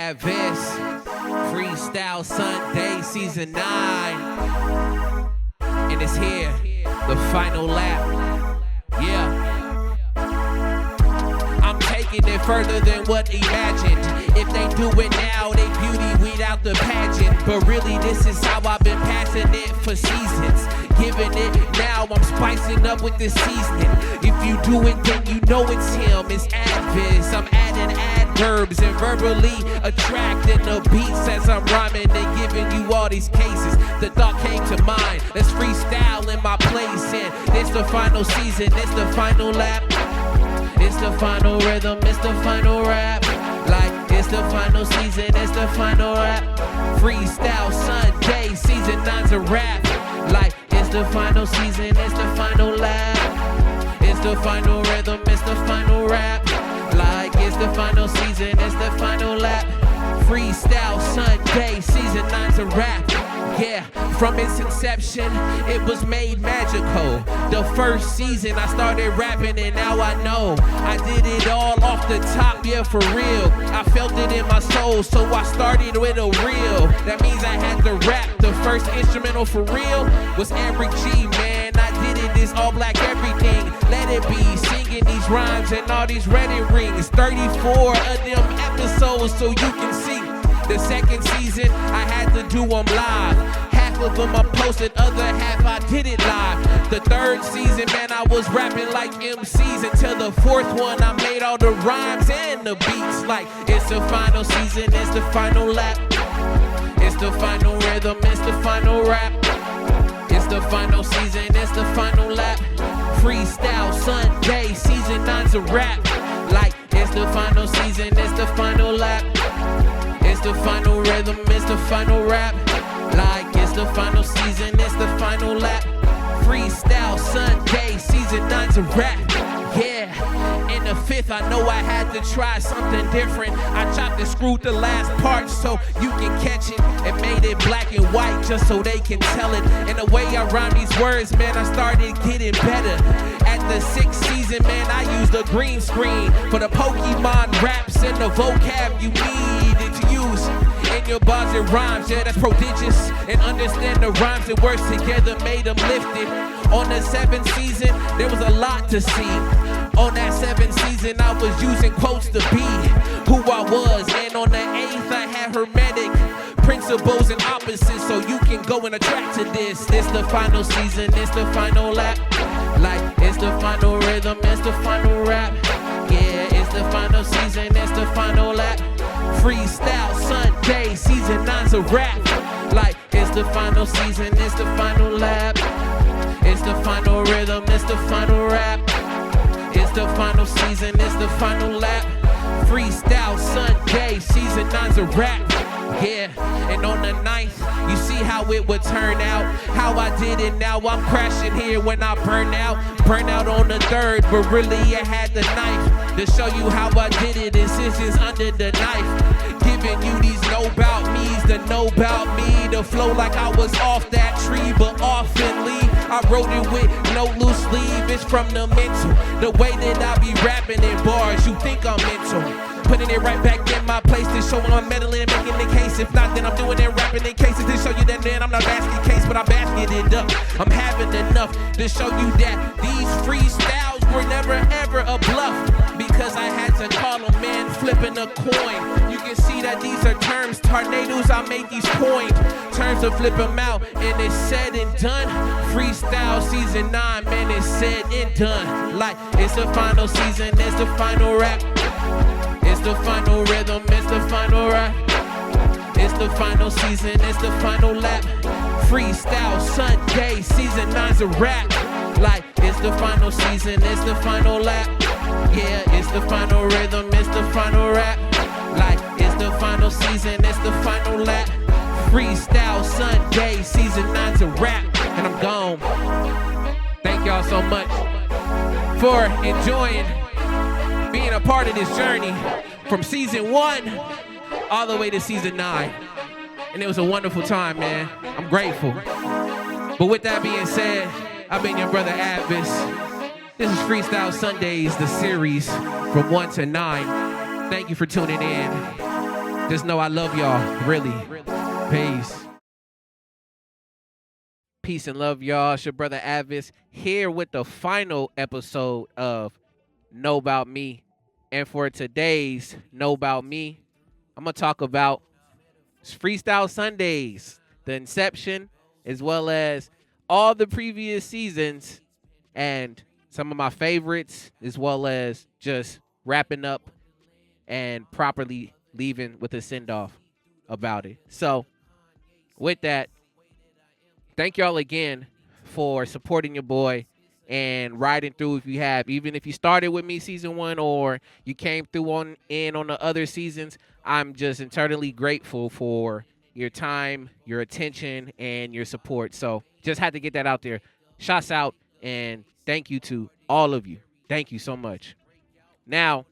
A.D.V.I.S.S. Freestyle Sundays, Season 9. And it's here, the final lap. Yeah. I'm taking it further than what imagined. If they do it now, they beauty weed out the pageant. But really, this is how I've been passing it for seasons. Giving it now, I'm spicing up with the seasoning. If you do it, then you know it's him. It's A.D.V.I.S.S. I'm adding adverbs and verbally attracting the beats as I'm rhyming and giving you all these cases. The thought came to mind. Let's freestyle in my place. And it's the final season. It's the final lap. It's the final rhythm. It's the final rap. Like it's the final season. It's the final rap. Freestyle Sunday. Season 9's a wrap. Like it's the final season, it's the final lap. It's the final rhythm, it's the final rap. Like it's the final season, it's the final lap. Freestyle Sunday, season 9's a wrap. Yeah, from its inception, it was made magical. The first season I started rapping and now I know I did it all off the top, yeah, for real. I felt it in my soul, so I started with a reel. That means I had to rap. The first instrumental for real was Eric G, man. I did it, this all black everything. Let it be, singing these rhymes and all these Reddit rings. 34 of them episodes so you can see. The second season, I had to do them live. Half of them I posted, other half I did it live. The third season, man, I was rapping like MCs. Until the fourth one, I made all the rhymes and the beats. Like, it's the final season, it's the final lap. It's the final rhythm, it's the final rap. It's the final season, it's the final lap. Freestyle Sunday, season 9's a wrap. Like, it's the final season, it's the final lap. It's the final rhythm, it's the final rap. Like it's the final season, it's the final lap. Freestyle Sunday, season 9's a wrap. Yeah, in the fifth, I know I had to try something different. I chopped and screwed the last part so you can catch it. And made it black and white just so they can tell it. And the way I rhyme these words, man, I started getting better. At the sixth season, man, I used a green screen for the Pokemon raps and the vocab you needed to use in your bars and rhymes. Yeah, that's prodigious. And understand the rhymes and words together made them lifted. On the seventh season, there was a lot to see. On that seventh season, I was using quotes to be who I was. And on the eighth, I had hermetic principles and opposites, so you can go and attract to this. It's the final season, it's the final lap. Like, it's the final rhythm, it's the final rap. Yeah, it's the final season, it's the final lap. Freestyle Sunday, season 9's a wrap. Like, it's the final season, it's the final lap. It's the final rhythm, it's the final rap. It's the final season, it's the final lap. Freestyle Sunday, season 9's a wrap. Yeah, and on the 9th, you see how it would turn out. How I did it now, I'm crashing here when I burn out. Burn out on the 3rd, but really I had the 9th. To show you how I did it, incisions under the knife. Giving you these know-bout me's, the know-bout me. The flow like I was off that tree, but oftenly I wrote it with no loose sleeve. It's from the mental, the way that I be rapping in bars, you think I'm mental. Putting it right back in my place to show I'm meddling and making the case. If not, then I'm doing it, rapping in cases to show you that, man, I'm not basket case, but I basket it up. I'm having enough to show you that these freestyles were never ever a bluff. Because I had to call them, man, flipping a coin. You can see that these are terms, tornadoes, I make these coins. Terms to flip them out, and it's said and done. Freestyle season 9, man, it's said and done. Like, it's the final season, it's the final rap. It's the final rhythm, it's the final rap. It's the final season, it's the final lap. Freestyle Sunday, season 9's a wrap. Like, it's the final season, it's the final lap. Yeah, it's the final rhythm, it's the final rap. Like, it's the final season, it's the final lap. Freestyle Sunday, season 9's a wrap. And I'm gone. Thank y'all so much for enjoying being a part of this journey from season 1 all the way to season 9. And it was a wonderful time, man. I'm grateful. But with that being said, I've been your brother A.D.V.I.S.S. This is Freestyle Sundays, the series from 1 to 9. Thank you for tuning in. Just know I love y'all, really. Peace. Peace and love, y'all. It's your brother A.D.V.I.S. here with the final episode of Know About Me. And for today's Know About Me, I'm going to talk about Freestyle Sundays, the inception, as well as all the previous seasons and some of my favorites, as well as just wrapping up and properly leaving with a send-off about it. So, with that, thank y'all again for supporting your boy and riding through if you have. Even if you started with me season 1 or you came through on the other seasons, I'm just eternally grateful for your time, your attention, and your support. So just had to get that out there. Shouts out and thank you to all of you. Thank you so much. Now,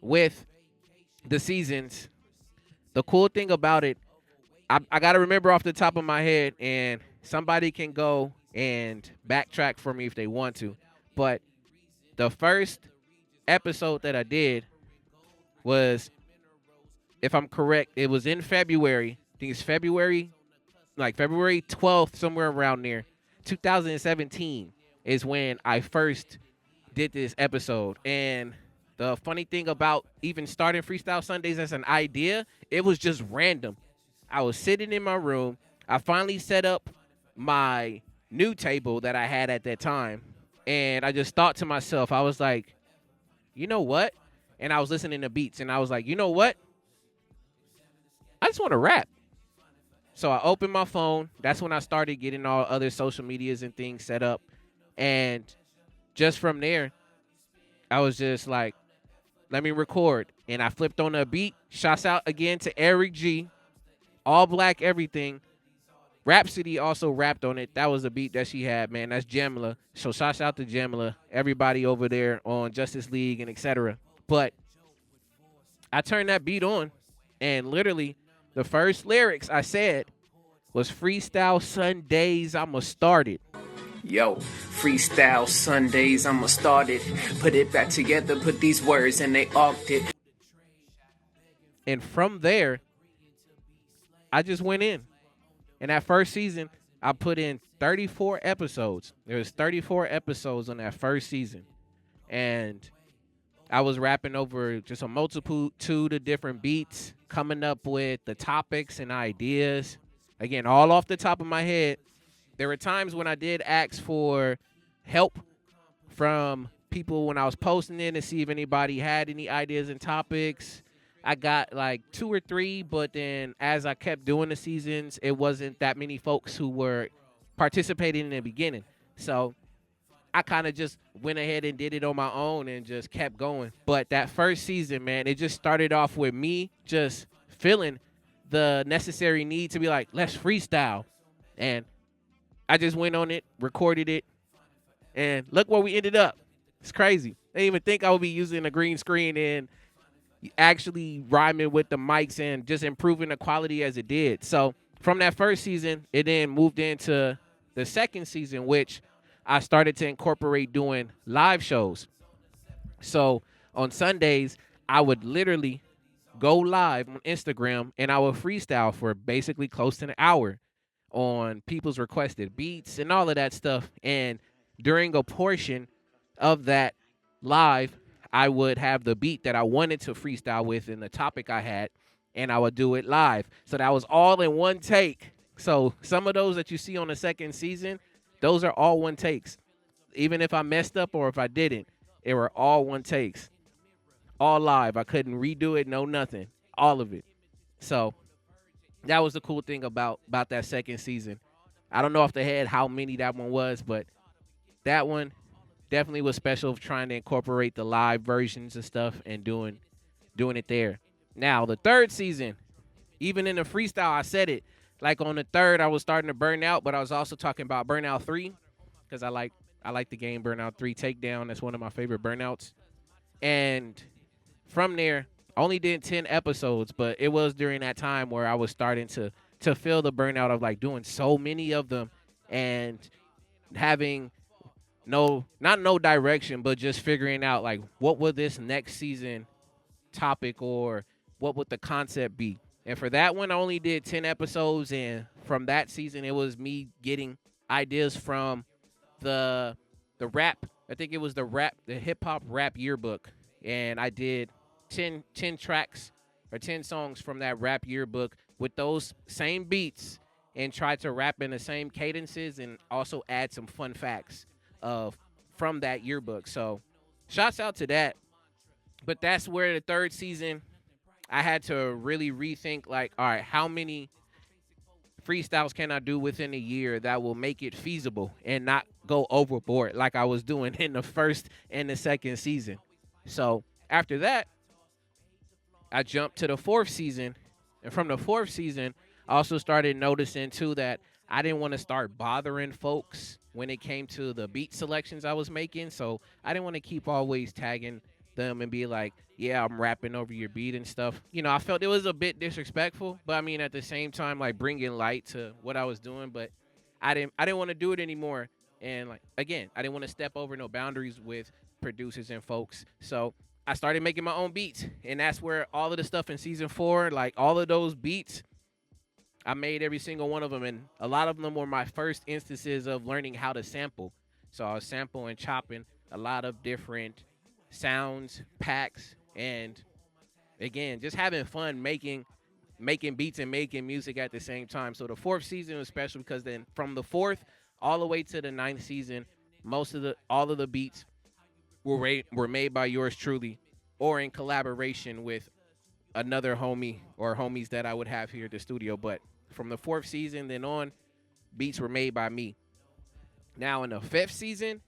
with the seasons, the cool thing about it, I got to remember off the top of my head, and somebody can go and backtrack for me if they want to. But the first episode that I did was, if I'm correct, it was in February. I think it's February 12th, somewhere around there. 2017 is when I first did this episode. And the funny thing about even starting Freestyle Sundays as an idea, it was just random. I was sitting in my room. I finally set up my new table that I had at that time. And I just thought to myself, I was like, you know what? And I was listening to beats. And I was like, you know what? I just want to rap. So I opened my phone. That's when I started getting all other social medias and things set up. And just from there, I was just like, let me record. And I flipped on a beat. Shouts out again to Eric G. All Black Everything. Rhapsody also rapped on it. That was a beat that she had, man. That's Jamila. So shouts out to Jamila. Everybody over there on Justice League and etc. But I turned that beat on, and literally the first lyrics I said was Freestyle Sundays, I'ma start it. Yo, Freestyle Sundays, I'ma start it. Put it back together, put these words and they arced it. And from there, I just went in. And that first season, I put in 34 episodes. There was 34 episodes on that first season. And I was rapping over just a multitude of different beats, coming up with the topics and ideas. Again, all off the top of my head. There were times when I did ask for help from people when I was posting it to see if anybody had any ideas and topics. I got like 2 or 3, but then as I kept doing the seasons, it wasn't that many folks who were participating in the beginning. So I kind of just went ahead and did it on my own and just kept going. But that first season, man, it just started off with me just feeling the necessary need to be like, let's freestyle. And I just went on it, recorded it, and look where we ended up. It's crazy. They didn't even think I would be using a green screen and actually rhyming with the mics and just improving the quality as it did. So from that first season, it then moved into the second season, which I started to incorporate doing live shows. So on Sundays, I would literally go live on Instagram and I would freestyle for basically close to an hour on people's requested beats and all of that stuff. And during a portion of that live, I would have the beat that I wanted to freestyle with and the topic I had, and I would do it live. So that was all in one take. So some of those that you see on the second season, those are all one takes. Even if I messed up or if I didn't, they were all one takes. All live. I couldn't redo it, no nothing. All of it. So that was the cool thing about that second season. I don't know off the head how many that one was, but that one definitely was special of trying to incorporate the live versions and stuff and doing it there. Now, the third season, even in the freestyle, I said it. Like on the third, I was starting to burn out, but I was also talking about Burnout 3 because I like the game Burnout 3 Takedown. That's one of my favorite burnouts. And from there, I only did 10 episodes, but it was during that time where I was starting to feel the burnout of like doing so many of them and having not no direction, but just figuring out like what would this next season topic or what would the concept be? And for that one, I only did 10 episodes, and from that season, it was me getting ideas from the rap. I think it was the hip hop rap yearbook, and I did 10 tracks or 10 songs from that rap yearbook with those same beats, and tried to rap in the same cadences, and also add some fun facts of from that yearbook. So, shouts out to that. But that's where the third season, I had to really rethink, like, all right, how many freestyles can I do within a year that will make it feasible and not go overboard like I was doing in the first and the second season. So after that, I jumped to the fourth season. And from the fourth season, I also started noticing too that I didn't want to start bothering folks when it came to the beat selections I was making. So I didn't want to keep always tagging them and be like, yeah, I'm rapping over your beat and stuff. You know, I felt it was a bit disrespectful, but I mean, at the same time, like bringing light to what I was doing, but I didn't want to do it anymore. And like, again, I didn't want to step over no boundaries with producers and folks. So I started making my own beats, and that's where all of the stuff in season 4, like all of those beats, I made every single one of them, and a lot of them were my first instances of learning how to sample. So I was sampling and chopping a lot of different sounds, packs, and again, just having fun making beats and making music at the same time. So the fourth season was special because then from the fourth all the way to the ninth season, all of the beats were made by yours truly, or in collaboration with another homie or homies that I would have here at the studio. But from the fourth season then on, beats were made by me. Now in the fifth season,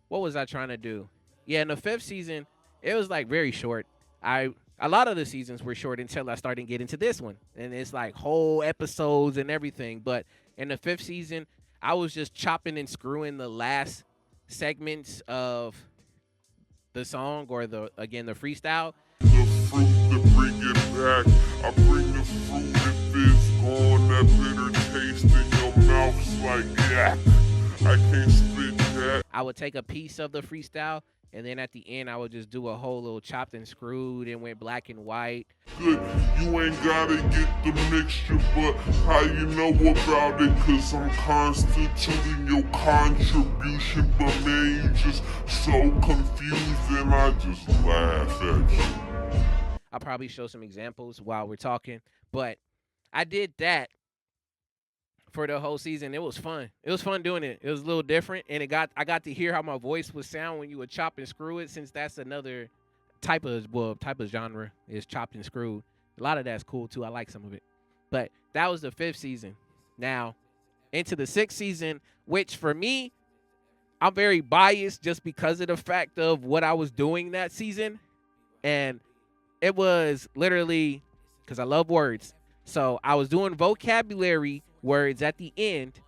what was I trying to do? Yeah, in the fifth season, it was like very short. A lot of the seasons were short until I started getting into this one, and it's like whole episodes and everything. But in the fifth season, I was just chopping and screwing the last segments of the song, or the freestyle. The fruit to bring it back. I bring the fruit if it's gone. That bitter taste in your mouth is like, yeah, I can't spit that. I would take a piece of the freestyle, and then at the end, I would just do a whole little chopped and screwed and went black and white. Good, you ain't gotta get the mixture, but how you know about it? Cause I'm constituting your contribution, but man, you just so confused, and I just laugh at you. I'll probably show some examples while we're talking, but I did that for the whole season. It was fun. It was fun doing it. It was a little different, and I got to hear how my voice would sound when you would chop and screw it, since that's another type of genre is chopped and screwed. A lot of that's cool too. I like some of it. But that was the fifth season. Now, into the sixth season, which for me, I'm very biased just because of the fact of what I was doing that season. And it was literally because I love words. So I was doing vocabulary words at the end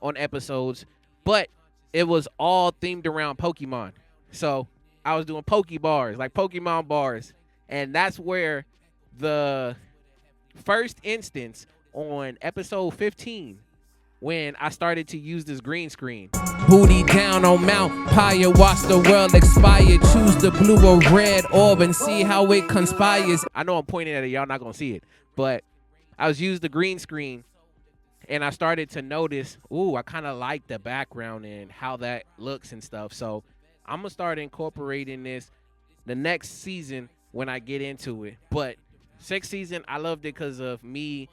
on episodes, but it was all themed around Pokemon. So I was doing Pokebars, like Pokemon bars. And that's where the first instance on episode 15, when I started to use this green screen. Booty down on Mount Pyre, watch the world expire. Choose the blue or red orb and see how it conspires. I know I'm pointing at it, y'all not gonna see it, but I was using the green screen, and I started to notice, ooh, I kind of like the background and how that looks and stuff. So I'm gonna start incorporating this the next season when I get into it. But sixth season, I loved it because of me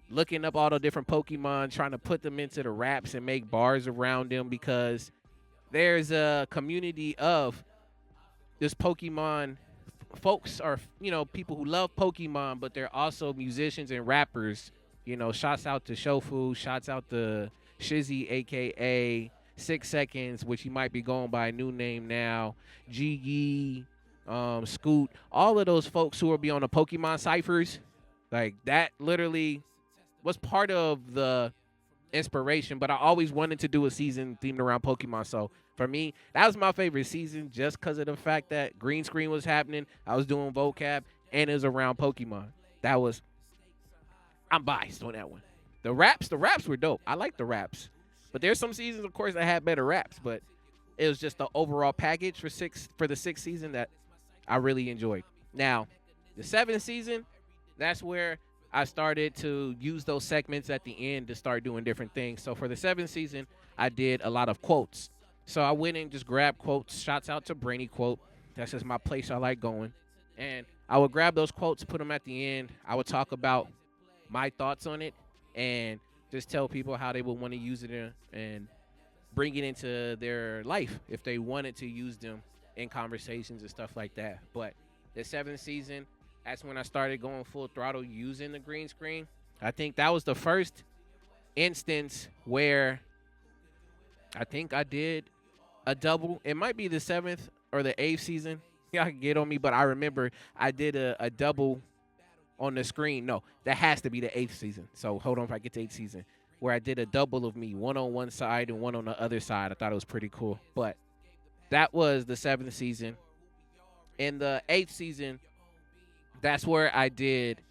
looking up all the different Pokemon, trying to put them into the raps and make bars around them, because there's a community of this Pokemon folks, are, you know, people who love Pokemon, but they're also musicians and rappers. You know, shouts out to Shofu, shouts out to Shizzy, aka 6 Seconds, which he might be going by a new name now, G Scoot, all of those folks who will be on the Pokemon ciphers. Like, that literally was part of the inspiration, but I always wanted to do a season themed around Pokemon. So for me, that was my favorite season, just because of the fact that green screen was happening, I was doing vocab, and it was around Pokemon. I'm biased on that one. The raps were dope. I like the raps, but there's some seasons, of course, that had better raps, but it was just the overall package for the sixth season that I really enjoyed. Now, The 7th season, that's where I started to use those segments at the end to start doing different things. So for the 7th season, I did a lot of quotes. So I went and just grabbed quotes. Shouts out to Brainy Quote. That's just my place I like going. And I would grab those quotes, put them at the end. I would talk about my thoughts on it and just tell people how they would want to use it and bring it into their life if they wanted to use them in conversations and stuff like that. But the 7th season, that's when I started going full throttle using the green screen. I think that was the first instance where I think I did a double. It might be the 7th or the 8th season. Y'all can get on me, but I remember I did a double on the screen. No, that has to be the 8th season. So hold on if I get to 8th season, where I did a double of me, one on one side and one on the other side. I thought it was pretty cool. But that was the 7th season. In the 8th season, that's where I did,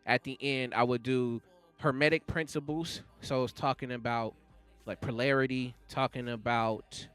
at the end, I would do hermetic principles. So I was talking about like polarity, talking about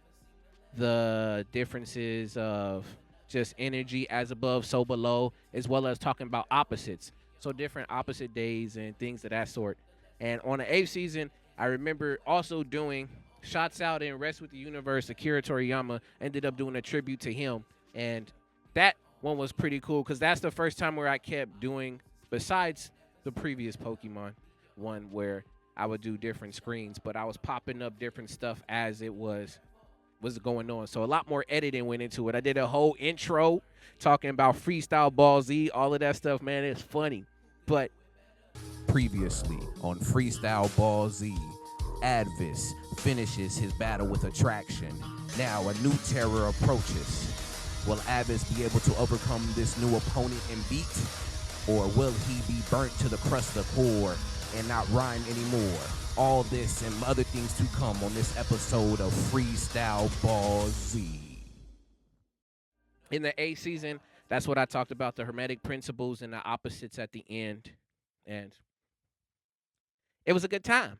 the differences of just energy as above, so below, as well as talking about opposites. So different opposite days and things of that sort. And on the 8th season, I remember also doing Shots Out in Rest with the Universe. Akira Toriyama ended up doing a tribute to him. And that one was pretty cool because that's the first time where I kept doing, besides the previous Pokemon one where I would do different screens, but I was popping up different stuff as it was going on. So a lot more editing went into it. I did a whole intro talking about Freestyle Ball Z, all of that stuff, man. It's funny. But previously on Freestyle Ball Z, A.D.V.I.S. finishes his battle with Attraction. Now a new terror approaches. Will A.D.V.I.S. be able to overcome this new opponent and beat? Or will he be burnt to the crust of core and not rhyme anymore? All this and other things to come on this episode of Freestyle Ball Z. In the 8th season, that's what I talked about, the hermetic principles and the opposites at the end. And it was a good time.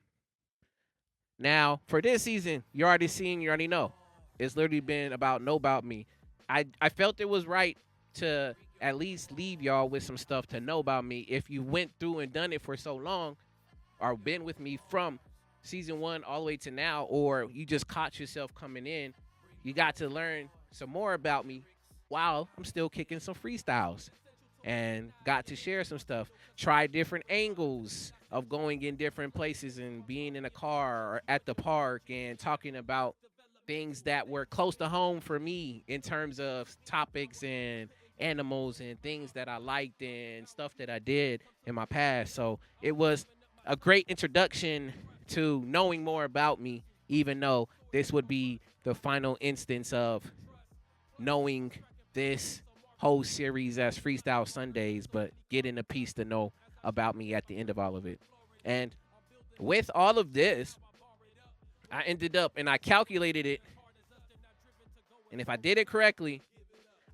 Now, for this season, you already know. It's literally been about Know About Me. I felt it was right to at least leave y'all with some stuff to know about me. If you went through and done it for so long, or been with me from season 1 all the way to now, or you just caught yourself coming in, you got to learn some more about me while I'm still kicking some freestyles and got to share some stuff, try different angles of going in different places and being in a car or at the park and talking about things that were close to home for me in terms of topics and animals and things that I liked and stuff that I did in my past. So it was a great introduction to knowing more about me, even though this would be the final instance of knowing this whole series as Freestyle Sundays, but getting a piece to know about me at the end of all of it. And with all of this, I ended up, and I calculated it, and if I did it correctly,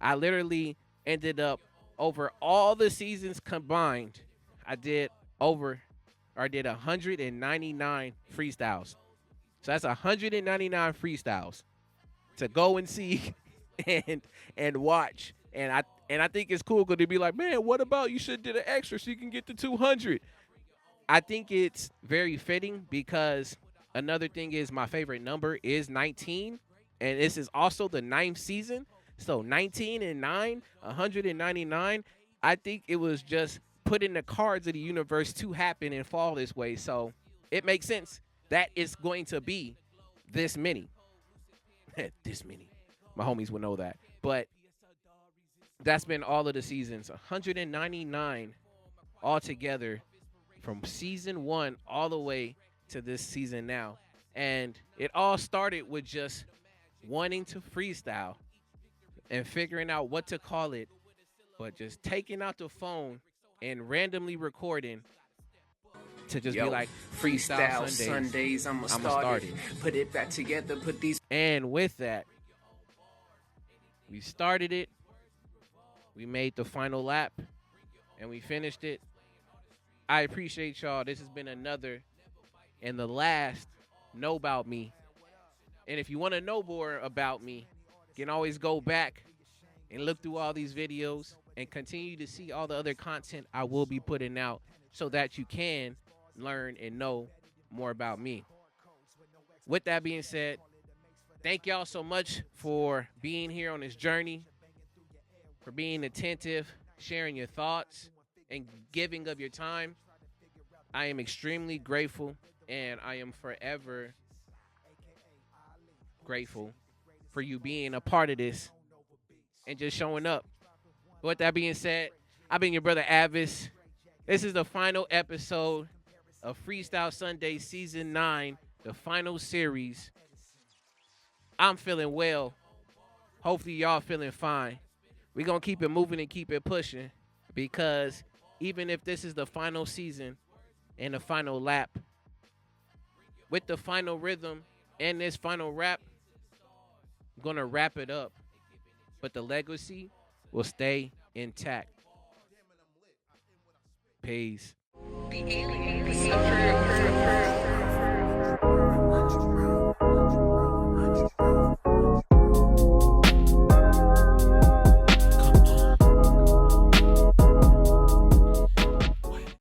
I literally ended up over all the seasons combined, I did 199 freestyles. So that's 199 freestyles to go and see and watch. And I think it's cool because they'd be like, man, what about you should did an extra so you can get to 200? I think it's very fitting because another thing is my favorite number is 19. And this is also the 9th season. So 19 and 9, 199. I think it was just put in the cards of the universe to happen and fall this way. So it makes sense that it's going to be this many. This many. My homies will know that. But that's been all of the seasons. 199 altogether from season 1 all the way to this season now. And it all started with just wanting to freestyle and figuring out what to call it, but just taking out the phone and randomly recording to just be like Freestyle Sundays, I'ma start it. Put it back together, put these. And with that, we started it, we made the final lap, and we finished it. I appreciate y'all. This has been another and the last Know About Me. And if you want to know more about me, you can always go back and look through all these videos. and continue to see all the other content I will be putting out so that you can learn and know more about me. With that being said, thank y'all so much for being here on this journey, for being attentive, sharing your thoughts, and giving of your time. I am extremely grateful, and I am forever grateful for you being a part of this and just showing up. With that being said, I've been your brother A.D.V.I.S. This is the final episode of Freestyle Sundays Season 9, the final series. I'm feeling well. Hopefully y'all feeling fine. We're going to keep it moving and keep it pushing, because even if this is the final season and the final lap, with the final rhythm and this final rap, I'm going to wrap it up. But the legacy will stay intact. Peace. The alien.